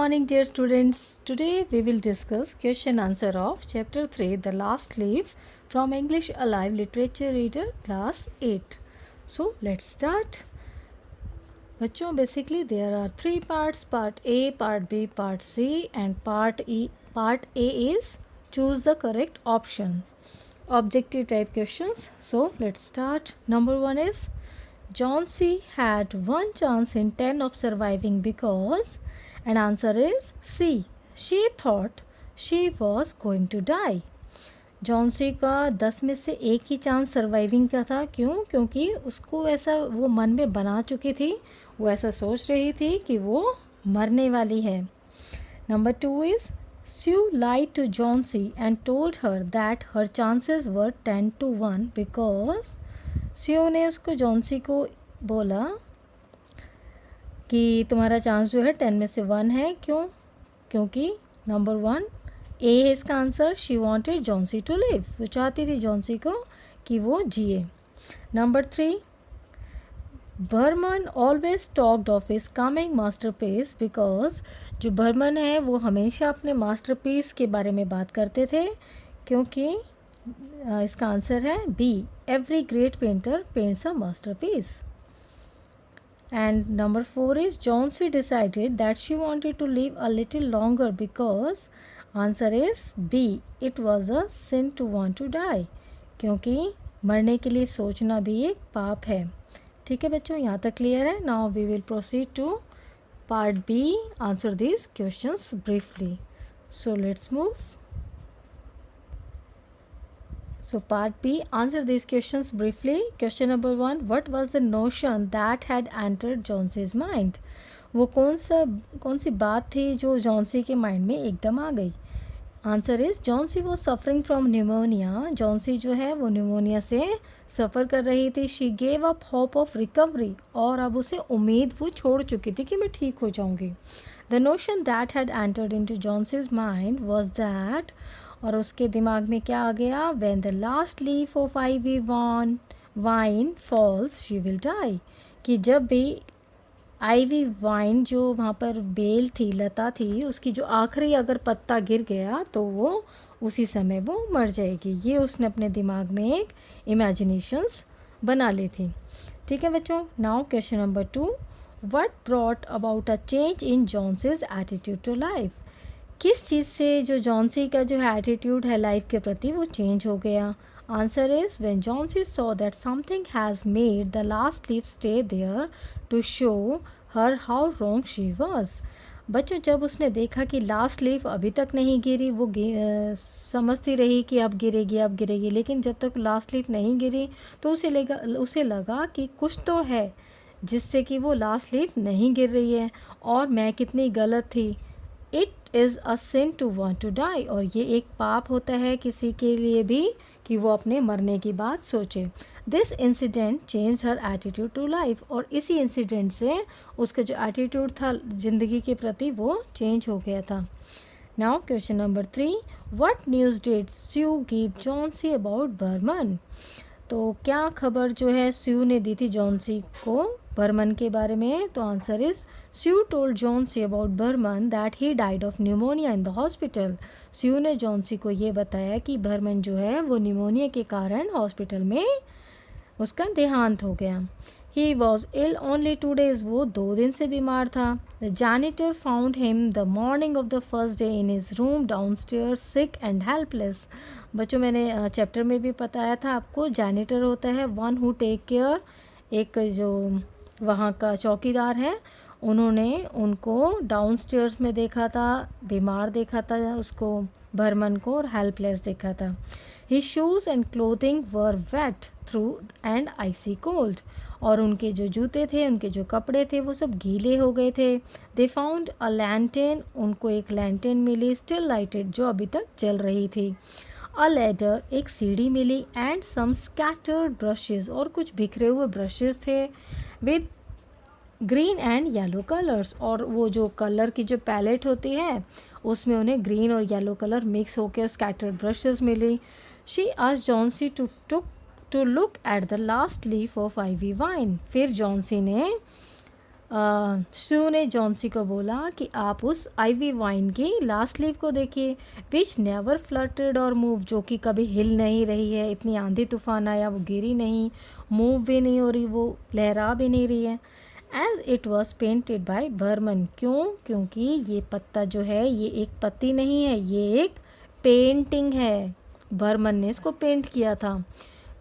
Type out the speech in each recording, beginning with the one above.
morning, dear students. Today we will discuss question answer of chapter 3, The Last Leaf, from English Alive Literature Reader class 8. So let's start. बच्चों, basically there are three parts: part A, part B, part C, and part E. Part A is choose the correct option. Objective type questions. So let's start. Number 1 is John C had one chance in 10 of surviving because, and answer is C. She thought she was going to die. Johnsy का 10 में से एक ही chance surviving का था. क्यों? क्योंकि उसको ऐसा वो मन में बना चुकी थी, वो ऐसा सोच रही थी कि वो मरने वाली है. Number 2 is Sue lied to John C and told her that her chances were 10 to 1 because Sue ने उसको जॉन सी को बोला कि तुम्हारा चांस जो है 10 में से 1 है. क्यों? क्योंकि नंबर 1 ए है इसका answer. She wanted Johnsy to live. वो चाहती थी जॉन सी को कि वो जिए. Number 3 Behrman always talked of his coming masterpiece because जो बर्मन है वो हमेशा अपने मास्टरपीस के बारे में बात करते थे. क्योंकि इसका आंसर है B. Every great painter paints a masterpiece. And number 4 is John C decided that she wanted to live a little longer because answer is B. It was a sin to want to die. क्योंकि मरने के लिए सोचना भी एक पाप है. ठीक है बच्चों, यहाँ तक क्लियर है. Now we will proceed to part B. Answer this questions briefly. So let's move. So part B, answer these questions briefly. Question number 1, what was the notion that had entered John C's mind? वो कौन सी बात थी जो John C के mind में एकदम आ गई? Answer is Johnsy was suffering from pneumonia. Johnsy जो है वो न्यूमोनिया से सफ़र कर रही थी. She gave up hope of recovery. और अब उसे उम्मीद वो छोड़ चुकी थी कि मैं ठीक हो जाऊंगी. The notion that had entered into Johnsy's mind was that, और उसके दिमाग में क्या आ गया? When the last leaf of ivy vine falls she will die. कि जब भी आईवी वाइन जो वहाँ पर बेल थी, लता थी, उसकी जो आखिरी अगर पत्ता गिर गया तो वो उसी समय वो मर जाएगी. ये उसने अपने दिमाग में एक इमेजिनेशंस बना ली थी. ठीक है बच्चों. Now question number 2, what brought about a change in Johnsy's attitude to life? किस चीज़ से जो जॉन्सी का जो एटीट्यूड है लाइफ के प्रति वो चेंज हो गया? Answer is when Johnsy saw that something has made the last leaf stay there to show her how wrong she was. बच्चों, जब उसने देखा कि लास्ट लीफ अभी तक नहीं गिरी, वो समझती रही कि अब गिरेगी, लेकिन जब तक लास्ट लीफ नहीं गिरी तो उसे लगा कि कुछ तो है जिससे कि वो लास्ट लीफ नहीं गिर रही है, और मैं कितनी गलत थी. It is a sin to want to die. और ये एक पाप होता है किसी के लिए भी कि वो अपने मरने की बात सोचे. This incident change her attitude to life. और इसी इंसिडेंट से उसका जो एटीट्यूड था ज़िंदगी के प्रति वो चेंज हो गया था. Now question number 3, what news did Sue give Johnsy about Behrman? तो क्या खबर जो है स्यू ने दी थी जॉन सी को बर्मन के बारे में? तो answer is Sue told Johnsy about Behrman that he died of pneumonia in the hospital. Sue ने जॉन सी को ये बताया कि बर्मन जो है वो न्यूमोनिया के कारण हॉस्पिटल में उसका देहांत हो गया. He was ill only 2 days. वो 2 दिन से बीमार था. The janitor found him the morning of the first day in his room down stair sick and helpless. बच्चों, मैंने चैप्टर में भी बताया था आपको, जैनिटर होता है वन हु टेक केयर. एक जो वहाँ का चौकीदार है, उन्होंने उनको डाउन स्टेयर्स में देखा था, बीमार देखा था उसको बर्मन को, और हेल्पलेस देखा था. His shoes and clothing were wet through and icy cold. और उनके जो जूते थे, उनके जो कपड़े थे, वो सब गीले हो गए थे. They found a lantern. उनको एक लैंटेन मिली, स्टिल लाइटेड, जो अभी तक जल रही थी. अ लेडर, एक सीढ़ी मिली. एंड सम स्कैटर्ड ब्रशेस, और कुछ बिखरे हुए ब्रशेस थे with green and yellow colours. और वो जो कलर की जो पैलेट होती है उसमें उन्हें ग्रीन और येलो कलर मिक्स होकर स्कैटर्ड ब्रशेस मिली. She asked Johnsy to look at the last leaf of ivy vine. फिर जॉन सी ने सू ने जॉन्सी को बोला कि आप उस आईवी वाइन की लास्ट लीफ को देखिए, विच नेवर फ्लटेड और मूव, जो कि कभी हिल नहीं रही है, इतनी आंधी तूफान आया वो गिरी नहीं, मूव भी नहीं हो रही, वो लहरा भी नहीं रही है। As it was painted by Behrman, क्यों? क्योंकि ये पत्ता जो है ये एक पत्ती नहीं है, ये एक पेंटिंग है। बर्मन ने इसको पेंट किया था।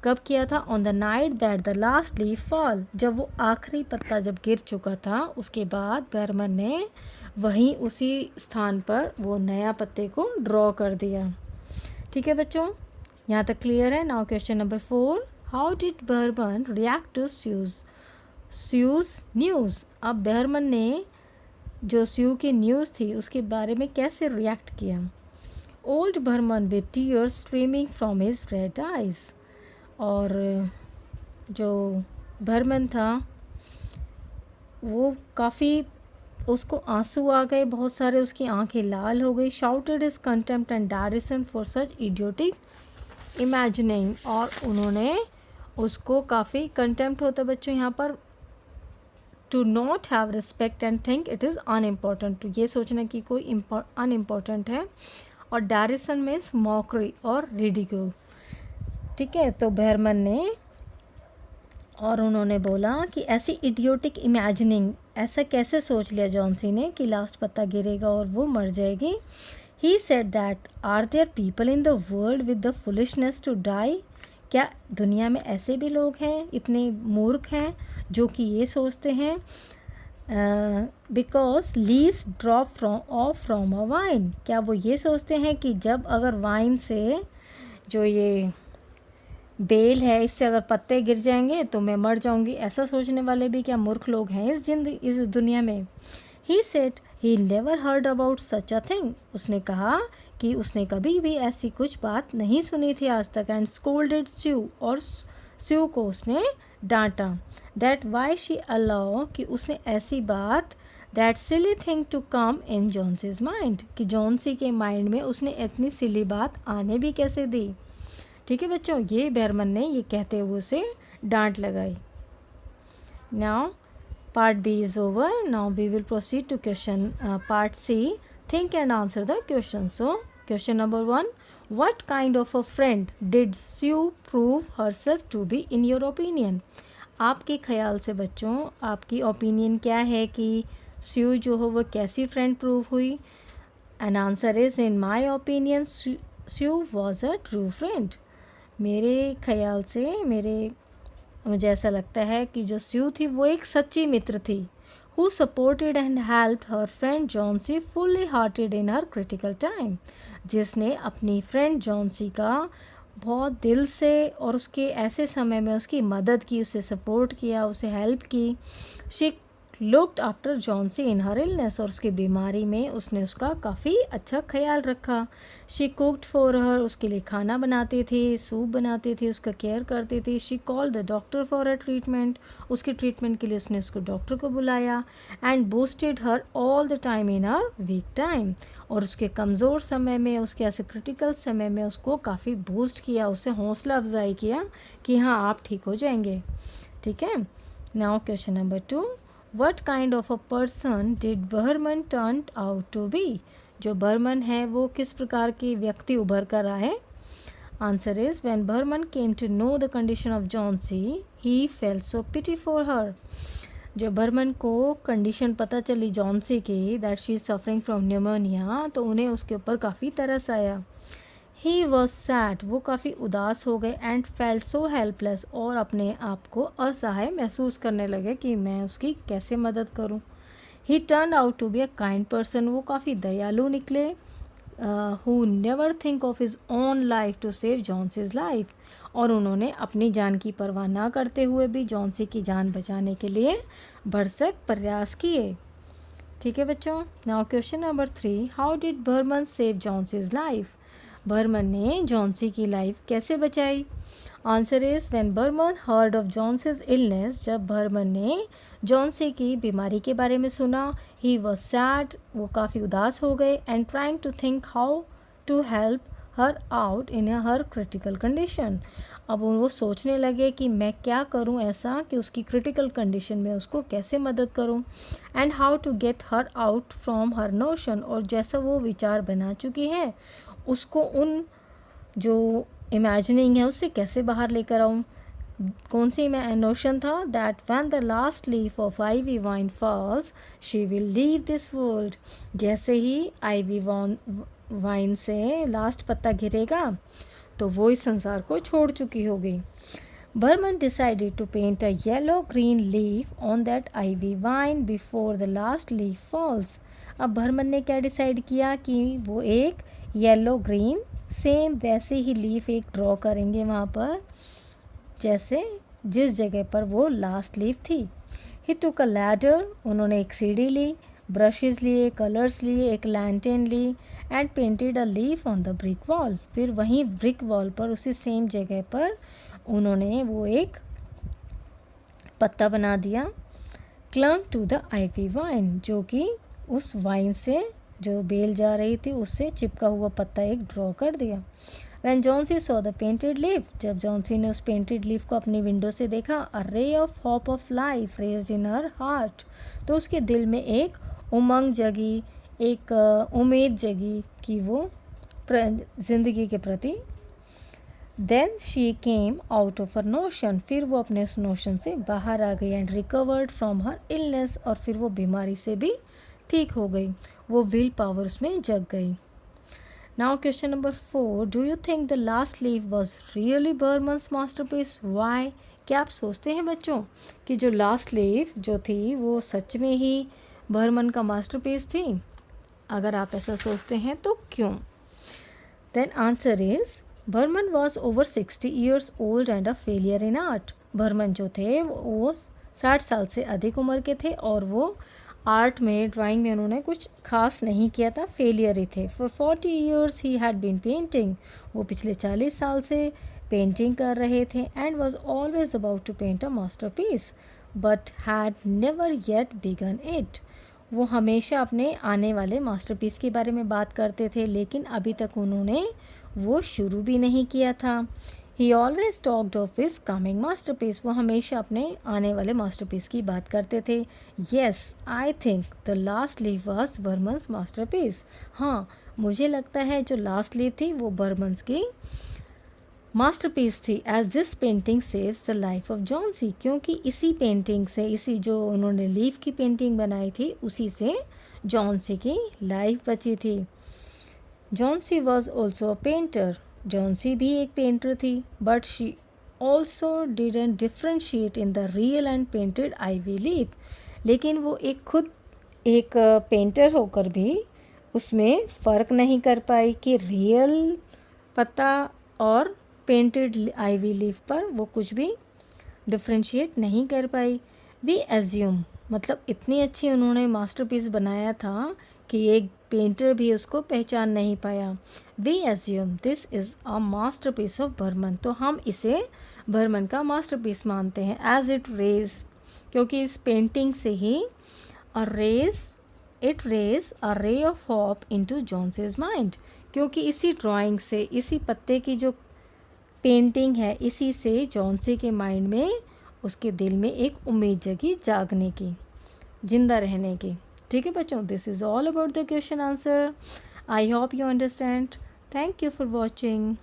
कब किया था? On the night that the last leaf fall, जब वो आखिरी पत्ता जब गिर चुका था उसके बाद बर्मन ने वहीं उसी स्थान पर वो नया पत्ते को ड्रॉ कर दिया। ठीक है बच्चों, यहाँ तक क्लियर है? Now question number 4, how did Behrman react to Sue's news? अब बर्मन ने जो स्यू की न्यूज़ थी उसके बारे में कैसे रिएक्ट किया? Old Behrman with tears streaming from his red eyes, और जो बर्मन था वो काफ़ी, उसको आंसू आ गए बहुत सारे, उसकी आंखें लाल हो गई। Shouted his contempt and derision for such idiotic imagining, और उन्होंने उसको काफ़ी कंटेम्प्ट होता है बच्चों यहाँ पर, to not have respect and think it is unimportant, तो ये सोचना कि कोई अनइम्पॉर्टेंट है, और डायरेशन मीन्स मॉकरी और रिडिक्यूल। ठीक है, तो बर्मन ने और उन्होंने बोला कि ऐसी इडियोटिक इमेजिनिंग, ऐसा कैसे सोच लिया जॉन्सी ने कि लास्ट पत्ता गिरेगा और वो मर जाएगी। He said that are there people in the world with the foolishness to die, क्या दुनिया में ऐसे भी लोग हैं, इतने मूर्ख हैं जो कि ये सोचते हैं because leaves drop from a wine, क्या वो ये सोचते हैं कि जब अगर वाइन से जो ये बेल है इससे अगर पत्ते गिर जाएंगे तो मैं मर जाऊंगी, ऐसा सोचने वाले भी क्या मूर्ख लोग हैं इस दुनिया में। He said he never heard about such a thing, उसने कहा कि उसने कभी भी ऐसी कुछ बात नहीं सुनी थी आज तक। एंड स्कोल्डेड स्यू, और स्यू को उसने डांटा। दैट वाई शी अलाउ, कि उसने ऐसी बात, that silly thing to come in Johnsy's mind, कि जॉन्सी के माइंड में उसने इतनी सिली बात आने भी कैसे दी। ठीक है बच्चों, ये बर्मन ने ये कहते हुए उसे डांट लगाई। Now part B is over, now we will proceed to question part C, think and answer the question. So question number 1, what kind of a friend did Sue prove herself to be in your opinion? आपके ख्याल से बच्चों, आपकी opinion क्या है कि स्यू जो हो वो कैसी फ्रेंड प्रूव हुई? And answer is, in my opinion Sue was a true friend. मेरे ख्याल से मुझे ऐसा लगता है कि जो स्यू थी वो एक सच्ची मित्र थी। Who supported and helped her friend Johnsy fully hearted in her critical time, जिसने अपनी फ्रेंड जॉन्सी का बहुत दिल से और उसके ऐसे समय में उसकी मदद की, उसे सपोर्ट किया, उसे हेल्प की। She looked after Johnsy in her illness, और उसकी बीमारी में उसने उसका काफ़ी अच्छा ख्याल रखा। शी कुक्ड फॉर हर, उसके लिए खाना बनाती थी, सूप बनाती थी, उसका केयर करती थी। She called the doctor for a treatment, उसके ट्रीटमेंट के लिए उसने उसको डॉक्टर को बुलाया। And boosted her all the time in her weak time, और उसके कमज़ोर समय में, उसके ऐसे क्रिटिकल समय में उसको काफ़ी बूस्ट किया, उसे हौसला अफजाई किया कि हाँ आप ठीक हो जाएंगे। ठीक है, now question number 2, What kind of a person did Behrman turn out to be? जो बर्मन है वो किस प्रकार की व्यक्ति उभर कर आए? Answer is, when Behrman came to know the condition of Jauncey, he felt so pity for her. जो बर्मन को कंडीशन पता चली जॉन्सी की, that she is suffering from pneumonia, तो उन्हें उसके ऊपर काफ़ी तरस आया। ही वॉज सैड, वो काफ़ी उदास हो गए। एंड फेल्ट सो हेल्पलेस, और अपने आप को असहाय महसूस करने लगे कि मैं उसकी कैसे मदद करूं। He turn out to be a kind person, वो काफ़ी दयालु निकले। Who never think of his own life to save Johnsy's life, और उन्होंने अपनी जान की परवाह ना करते हुए भी जॉन्सी की जान बचाने के लिए भरसक प्रयास किए। ठीक है बच्चों, now question number 3, how did Behrman save Johnsy's life? Behrman ने जॉन्सी की लाइफ कैसे बचाई? Answer is, when Behrman heard of Johnsy's illness, जब बर्मन ने जॉन्सी की बीमारी के बारे में सुना, ही वॉज सैड, वो काफ़ी उदास हो गए। And trying to think how to help her out in her critical condition, अब वो सोचने लगे कि मैं क्या करूं ऐसा कि उसकी क्रिटिकल कंडीशन में उसको कैसे मदद करूं, and how to get her out from her notion, और जैसा वो विचार बना चुकी है उसको उन जो इमेजिनिंग है उससे कैसे बाहर लेकर आऊं। कौन सी नोशन था, that when the last leaf of ivy vine falls she will leave this world, जैसे ही आईवी वाइन से लास्ट पत्ता गिरेगा तो वो इस संसार को छोड़ चुकी होगी। Behrman decided to paint a yellow green leaf on that ivy vine before the last leaf falls. अब बर्मन ने क्या डिसाइड किया कि वो एक येलो ग्रीन सेम वैसे ही लीफ एक ड्रॉ करेंगे वहाँ पर जैसे जिस जगह पर वो लास्ट लीफ थी। ही टुक अ लैडर, उन्होंने एक सीढ़ी ली, ब्रशेस लिए, कलर्स लिए, एक लैंटेन ली, and painted a leaf on the brick wall. फिर वहीं ब्रिक वॉल पर उसी सेम जगह पर उन्होंने वो एक पत्ता बना दिया। Clung to the ivy vine, जो कि उस वाइन से जो बेल जा रही थी उससे चिपका हुआ पत्ता एक ड्रॉ कर दिया। When Johnsy saw the painted leaf, जब जॉन्सी ने उस पेंटेड लीफ को अपनी विंडो से देखा, a ray of hope of life raised in her heart, तो उसके दिल में एक उमंग जगी, एक उम्मीद जगी कि वो ज़िंदगी के प्रति। Then she came out of her notion, फिर वो अपने उस नोशन से बाहर आ गई, and recovered from her illness, और फिर वो बीमारी से भी ठीक हो गई, वो विल पावर उसमें जग गई। Now question number 4, do you think the last leaf was really Berman's masterpiece? Why? क्या आप सोचते हैं बच्चों कि जो लास्ट लीफ जो थी वो सच में ही बर्मन का मास्टरपीस थी? अगर आप ऐसा सोचते हैं तो क्यों? Then answer is Berman was over 60 years old and a failure in art. Burman जो थे वो 60 साल से अधिक उम्र के थे और वो आर्ट में ड्राइंग में उन्होंने कुछ खास नहीं किया था, फेलियर ही थे। For 40 years he had been painting, वो पिछले 40 साल से पेंटिंग कर रहे थे, and was always about to paint a masterpiece but had never yet began it. वो हमेशा अपने आने वाले मास्टरपीस के बारे में बात करते थे लेकिन अभी तक उन्होंने वो शुरू भी नहीं किया था। He always talked of his coming masterpiece, वो हमेशा अपने आने वाले मास्टरपीस की बात करते थे। Yes, I think the last leaf was Berman's masterpiece. हाँ, मुझे लगता है जो लास्ट लीफ थी वो बर्मन्स की मास्टरपीस थी। As this painting saves the life of Johnsy, क्योंकि इसी पेंटिंग से, इसी जो उन्होंने लीफ की पेंटिंग बनाई थी उसी से जॉन्सी की लाइफ बची थी। Johnsy was also a painter, Johnsy भी एक पेंटर थी, but she also didn't differentiate in the real and painted ivy leaf. लेकिन वो खुद एक पेंटर होकर भी उसमें फ़र्क नहीं कर पाई कि रियल पत्ता और पेंटेड आईवी लीफ पर वो कुछ भी डिफ्रेंशिएट नहीं कर पाई। वी एज्यूम, मतलब इतनी अच्छी उन्होंने मास्टरपीस बनाया था कि एक पेंटर भी उसको पहचान नहीं पाया। We assume this is a masterpiece of Behrman, तो हम इसे बर्मन का मास्टरपीस मानते हैं। एज इट रेज, क्योंकि इस पेंटिंग से ही it raise a ray of hope into Johnsy's mind, क्योंकि इसी ड्राइंग से, इसी पत्ते की जो पेंटिंग है, इसी से जॉन्सी के माइंड में, उसके दिल में एक उम्मीद जगी जागने की, जिंदा रहने की। ठीक है बच्चों, this is all about the question answer. I hope you understand. Thank you for watching.